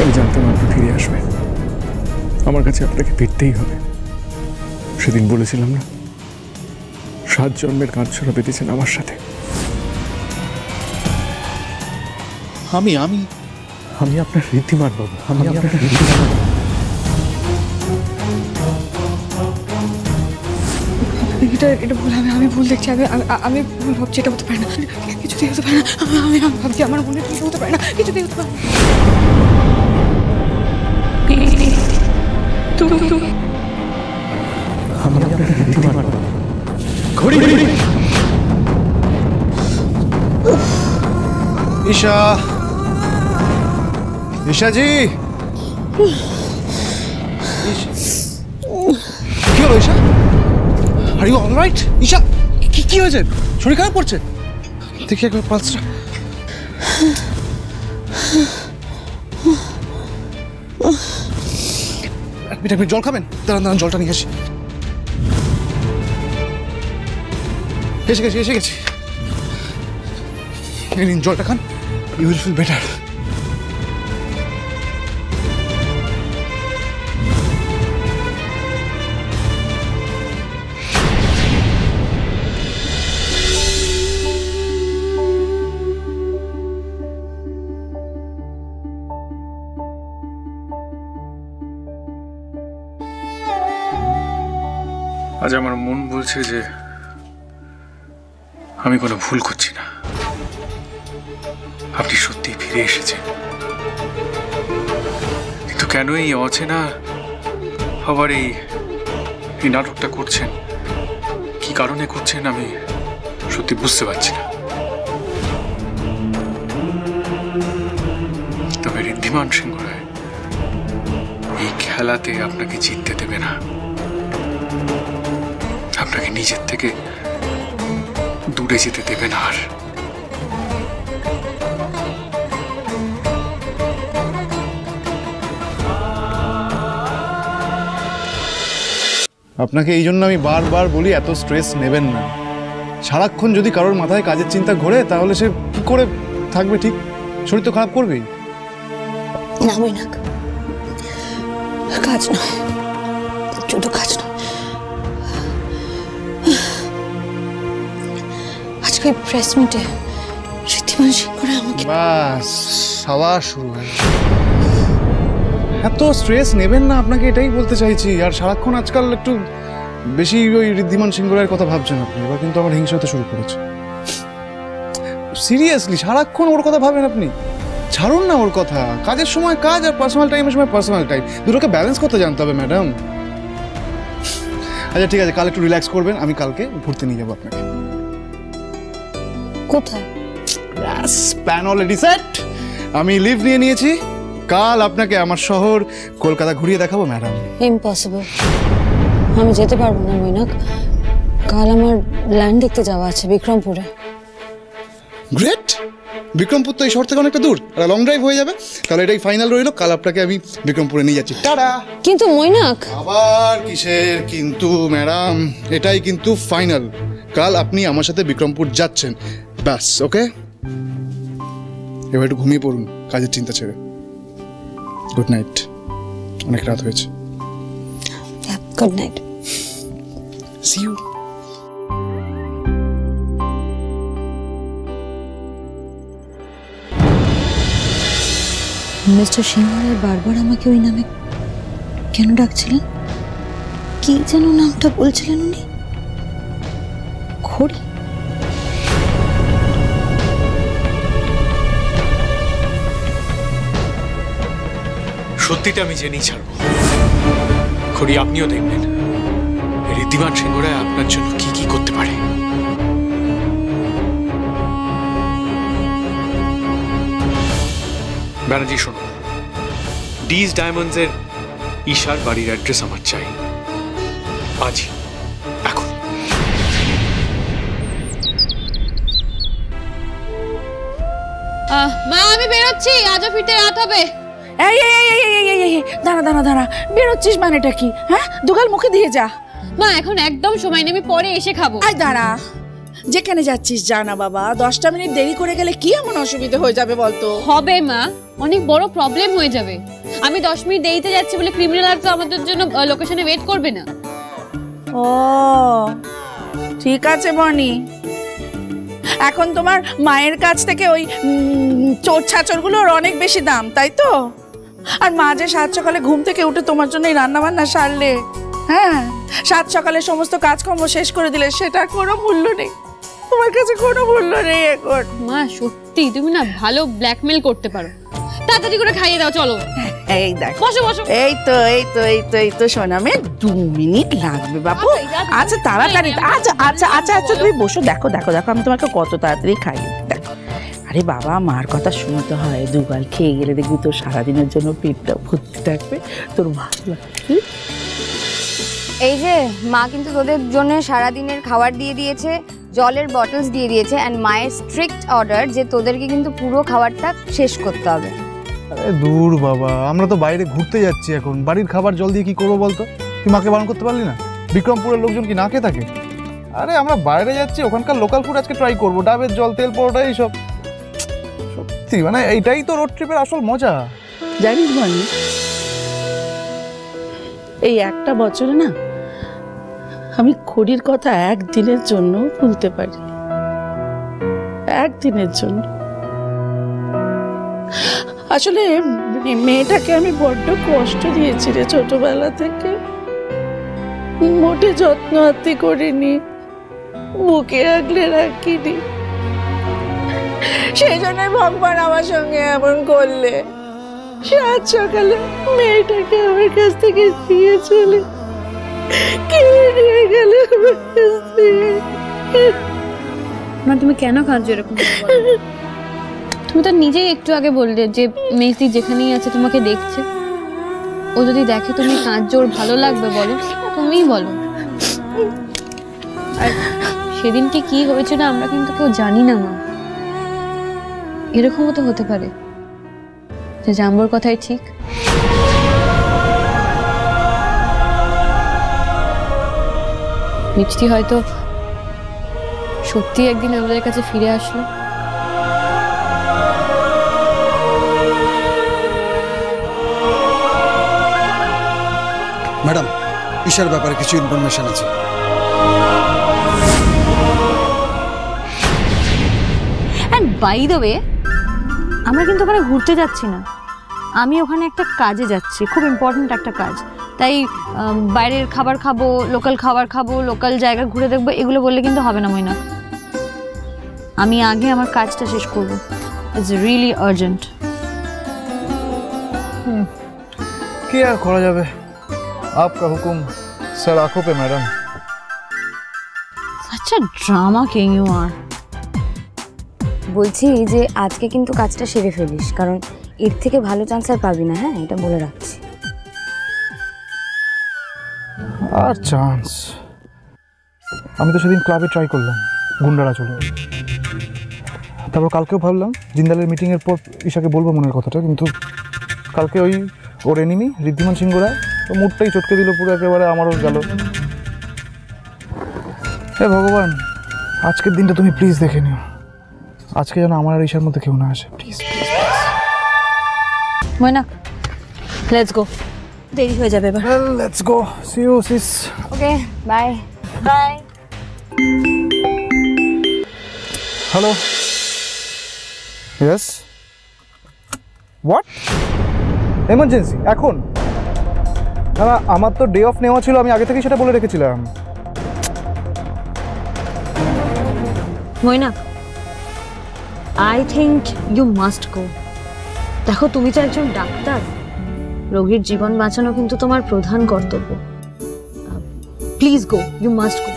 আমি জানতাম আপনি ফিরে আসবে, আমার কাছে আপনাকে ফিরতেই হবে। সেদিন বলেছিলাম না, 7 জন্মের কাঁধছড়া বেঁধেছেন আমার সাথে। আমি আমি আমি আপনার ঋদ্ধিমান বাবু, আমি আপনার ঋদ্ধিমান বাবু। এটা ভুল, আমি ভুল দেখছি, আমি ভুল ভাবছি। এটা হতে পারে না, কিছুতেই হতে পারে না। আমি ভাবছি আমার মনে কিছু হতে পারে না, কিছুতেই হতে পারে না। আমি আপনার ঋদ্ধিমান বাবু। ঘড়ি ईशा, ईशा जी, কি হলো Isha? Are you alright? Isha কি হয়েছে? শরীর খারাপ করছে? দেখি একবার পালসটা। এক মিনিট জল খাবেন? দাঁড়ান জলটা নিয়ে আসি। এসে গেছি। এই নিন জলটা খান, ইউ উইল ফিল বেটার। আজ আমার মন বলছে যে আমি কোনো ভুল করছি না, আপনি সত্যি ফিরে এসেছেন। কিন্তু কেন এই অচেনা আবার এই নাটকটা করছেন, কি কারণে করছেন আমি সত্যি বুঝতে পারছি না। তবে ঋদ্ধিমান সিংহ রায় এই খেলাতে আপনাকে জিততে দেবে না, আপনাকে নিজের থেকে দূরে যেতে দেবে না। আর আপনাকে এই জন্য আমি বারবার বলি এত স্ট্রেস নেবেন না। সারাক্ষণ যদি কারোর মাথায় কাজের চিন্তা ঘোরে তাহলে সে কি করে থাকবে ঠিক? শরীর তো খারাপ করবেই। না মৈনাক, কাজ নয়, শুধু কাজ নয়। আজকে প্রেস মিটে ঋদ্ধিমান সিংহ রায় আমাকে বাস সাওয়া শুরু হয়। এত স্ট্রেস নেবেন না, আপনাকে এটাই বলতে চাইছি। আর সারাক্ষণ আজকাল একটু বেশি ওই ঋদ্ধিমান সিংহ রায়ের কথা ভাবছেন আপনি। এবার কিন্তু আমার হিংসা হতে শুরু করেছে। সিরিয়াসলি সারাক্ষণ ওর কথা ভাবেন আপনি? ছাড়ুন না ওর কথা। কাজের সময় কাজ আর পার্সোনাল টাইমের সময় পার্সোনাল টাইম, দুটোকে ব্যালেন্স করতে জানতে হবে ম্যাডাম। আচ্ছা ঠিক আছে, কাল একটু রিল্যাক্স করবেন, আমি কালকে ঘুরতে নিয়ে যাবো আপনাকে। কোথায়? Plan already set. আমি লিভ নিয়ে নিয়েছি, কাল আপনাকে আমার শহর কলকাতা ঘুরিয়ে দেখাবো ম্যাডাম। ইম্পসিবল, আমি যেতে পারবো না মৈনাক। কাল আমার ল্যান্ড দেখতে যাওয়া আছে বিক্রমপুরে। গ্রেট! বিক্রমপুর তো এই শহর থেকে অনেকটা দূর, আর লং ড্রাইভ হয়ে যাবে। তাহলে এটাই ফাইনাল রইলো, কাল আপনাকে আমি বিক্রমপুরে নিয়ে যাচ্ছি। টাটা। কিন্তু মৈনাক। আবার কিসের কিন্তু ম্যাডাম? এটাই কিন্তু ফাইনাল। কাল আপনি আমার সাথে বিক্রমপুর যাচ্ছেন, ব্যাস। ওকে, এবার একটু ঘুমিয়ে পড়ুন কাজের চিন্তা ছেড়ে। গুড নাইট, অনেক রাত হয়েছে। Good night. See you. Mister Singha Roy বারবার আমাকে ওই নামে কেন ডাকছিলেন? কি যেন নামটা বলছিলেন উনি? খড়ি? সত্যিটা আমি জেনেই ছাড়বো। খড়ি আপনিও দেখবেন ঋদ্ধিমান সিংহ রায় আপনার জন্য কি কি করতে পারে। ব্যানার্জি শোনো, ডিজ ডায়মন্ডস এর ঈশার বাড়ির অ্যাড্রেস আমার চাই, আজই, এখন। মা আমি বেরোচ্ছি, আজও ফিরতে রাত হবে। এই এই এই এই এই এই দাঁড়া দাঁড়া দাঁড়া, বেরোচ্ছিস মানেটা কি? হ্যাঁ, দুগাল মুখে দিয়ে যা। মা এখন একদম সময় নেই, আমি পরে এসে খাবো। আয় দাঁড়া, যেখানে যাচ্ছিস যা না বাবা, 10টা মিনিট দেরি করে গেলে কি এমন অসুবিধা হয়ে যাবে বলতো? হবে মা, অনেক বড় প্রবলেম হয়ে যাবে। আমি 10 মিনিট দেরিতে যাচ্ছি বলে ক্রিমিনাল আর তো আমাদের জন্য লোকেশনে ওয়েট করবে না। ও ঠিক আছে বনি, এখন তোমার মায়ের কাছ থেকে ওই চোর ছাচরগুলোর অনেক বেশি দাম, তাই তো? আর মা যে 7 সকালে ঘুম থেকে উঠে তোমার জন্য এই রান্না বান্না সারলে, হ্যাঁ 7 সকালে সমস্ত কাজকর্ম শেষ করে দিলে, সেটার কোনো মূল্য নেই, তোমার কাছে কোনো মূল্য নেই এখন। মা সত্যি তুমি না ভালো ব্ল্যাকমেল করতে পারো। তাড়াতাড়ি করে খাইয়ে দাও, চলো। এই দেখ, বসো বসো। এই তো শোনা মেয়ে, 2 মিনিট লাগবে বাবু। আচ্ছা তাড়াতাড়ি, আচ্ছা তুমি বসো, দেখো আমি তোমাকে কত তাড়াতাড়ি খাইয়ে দেখো। আরে বাবা, মার কথা শুনতে হয়, 2 গাল খেয়ে গেলে দেখবি তোর সারাদিনের জন্য পেটটা ভর্তি থাকবে, তোর ভালো লাগবে। এই যে মা কিন্তু তোদের জন্য সারাদিনের খাবার দিয়ে দিয়েছে, জলের বটলস দিয়ে দিয়েছে, অ্যান্ড মায়ের স্ট্রিক্ট অর্ডার যে তোদেরকে কিন্তু পুরো খাবারটা শেষ করতে হবে। আরে দূর বাবা, আমরা তো বাইরে ঘুরতে যাচ্ছি এখন, বাড়ির খাবার জল দিয়ে কি করবো বলতো? তুই মাকে বারণ করতে পারলি না? বিক্রমপুরের লোকজন কি না খেয়ে থাকে? আরে আমরা বাইরে যাচ্ছি, ওখানকার লোকাল ফুড আজকে ট্রাই করবো, ডাবের জল, তেল পরোটা, এইসব। সত্যি মানে এইটাই তো রোড ট্রিপের আসল মজা। জানিস বনি, এই একটা বছরে না আমি খড়ির কথা একদিনের জন্য ভুলতে পারি, একদিনের জন্য। আসলে মেয়েটাকে আমি বড্ড কষ্ট দিয়েছি রে, ছোটবেলা থেকে মোটে যত্ন আত্তি করিনি, বুকে আগলে রাখিনি, সেই জন্য ভগবান আমার সঙ্গে এমন করলে। 7 সকালে মেয়েটাকে আমার কাছ থেকে দিয়ে চলে নিয়ে গেলে আমার কাছ থেকে। মা তুমি কেন কাঁদছো এরকম? তুমি তো নিজেই একটু আগে বললে যে মেসি যেখানেই আছে তোমাকে দেখছে। ও যদি দেখে তুমি কাঁদছো, ওর ভালো লাগবে বলো? তুমিই বলো। আর সেদিনকে কি হয়েছিল আমরা কিন্তু কেউ জানি না মা। এরকমও তো হতে পারে যে জাম্বুর কথাই ঠিক। মিষ্টি হয়তো সত্যি একদিন আমাদের কাছে ফিরে আসলো। ম্যাডাম, ঈশার ব্যাপারে কিছু ইনফরমেশন আছে। এন্ড বাই দ্য ওয়ে, আমরা কিন্তু ওখানে ঘুরতে যাচ্ছি না, আমি ওখানে একটা কাজে যাচ্ছি, খুব ইম্পর্ট্যান্ট একটা কাজ। তাই বাইরের খাবার খাবো, লোকাল খাবার খাবো, লোকাল জায়গা ঘুরে দেখবো, এগুলো বললে কিন্তু হবে না মইনা। আমি আগে আমার কাজটা শেষ করবো। It's really urgent. কি আর করা যাবে, आपका हुकुम सर आंखों पे मैडम। আচ্ছা ড্রামা কিং ইউ আর। বলছি যে আজকে কিন্তু কাজটা সেরে ফেলিস, কারণ এর থেকে ভালো চান্স আর পাবি না। হ্যাঁ, এটা বলে রাখছি। আর চান্স? আমি তো সেদিন ক্লাবে ট্রাই করলাম, গুন্ডারা চলে। তারপর কালকেও ভাবলাম জিন্দালের মিটিংয়ের পর ঈশাকে বলবো মনের কথাটা, কিন্তু কালকে ওর এনিমি ঋদ্ধিমান সিংহ রায় তো মুডটাই চটকে দিল পুরো একেবারে, আমারও গেল। হে ভগবান, আজকের দিনটা তুমি প্লিজ দেখে নিও, আজকে যেন আমার আর ঈশার মধ্যে কেউ না আসে, প্লিজ। মইনা, লেটস গো, দেরি হয়ে যাবে এবার। Let's go, see you sis. Okay, bye bye. Hello, yes, what emergency এখন? না, আমার তো ডে অফ নেওয়া ছিল, আমি আগে থেকেই সেটা বলে রেখেছিলাম। Moina, I think you must go. দেখো, তুমি তো একজন ডাক্তার, রোগীর জীবন বাঁচানো কিন্তু তোমার প্রধান কর্তব্য। Please go, you must go.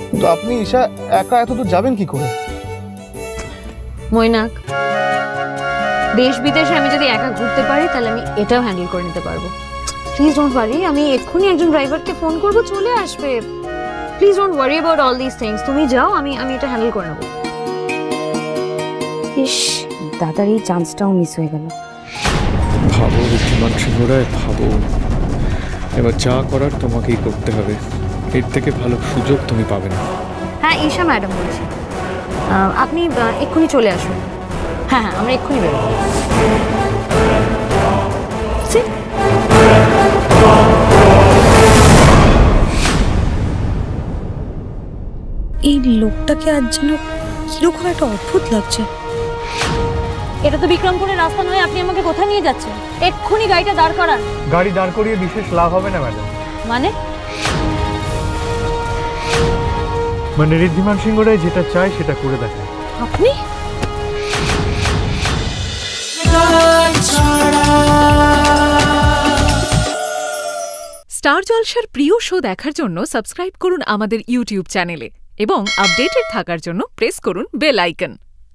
কিন্তু আপনি ঈশা একা এত দূর যাবেন কি করে? মইনাক, দেশ বিদেশে আমি যদি একা ঘুরতে পারি তাহলে আমি এটাও হ্যান্ডেল করে নিতে পারবো। প্লিজ ডোন্ট ওয়ারি, আমি এক্ষুনি একজন ড্রাইভারকে ফোন করবো, চলে আসবে। Please don't worry about all this things. তুমি যাও, আমি এটা হ্যান্ডেল করে নেবো। ইস, দাদার এই চান্সটাও মিস হয়ে গেল। ভাবো ঋদ্ধিমান সিংহ রায়, ভাবো। এবার যা করার তোমাকেই করতে হবে, এর থেকে ভালো সুযোগ তুমি পাবে না। হ্যাঁ ঈশা ম্যাডাম বলছি। আপনি এক্ষুনি চলে আসুন। হ্যাঁ হ্যাঁ আমরা এক্ষুনি বেরোবো। এই লোকটাকে আজ যেন কিরকম একটা অদ্ভুত লাগছে। এটা তো বিক্রমপুরের রাস্তা নয়, আপনি আমাকে কোথায় নিয়ে যাচ্ছেন? এক্ষুনি গাড়িটা দাঁড় করান। গাড়ি দাঁড় করিয়ে বিশেষ লাভ হবে না ম্যাডাম। মানে ঋদ্ধিমান সিংহ রায় যেটা চায় সেটা করে দেখে। আপনি স্টার জলসার প্রিয় শো দেখার জন্য সাবস্ক্রাইব করুন আমাদের ইউটিউব চ্যানেলে এবং আপডেটেড থাকার জন্য প্রেস করুন বেল আইকন।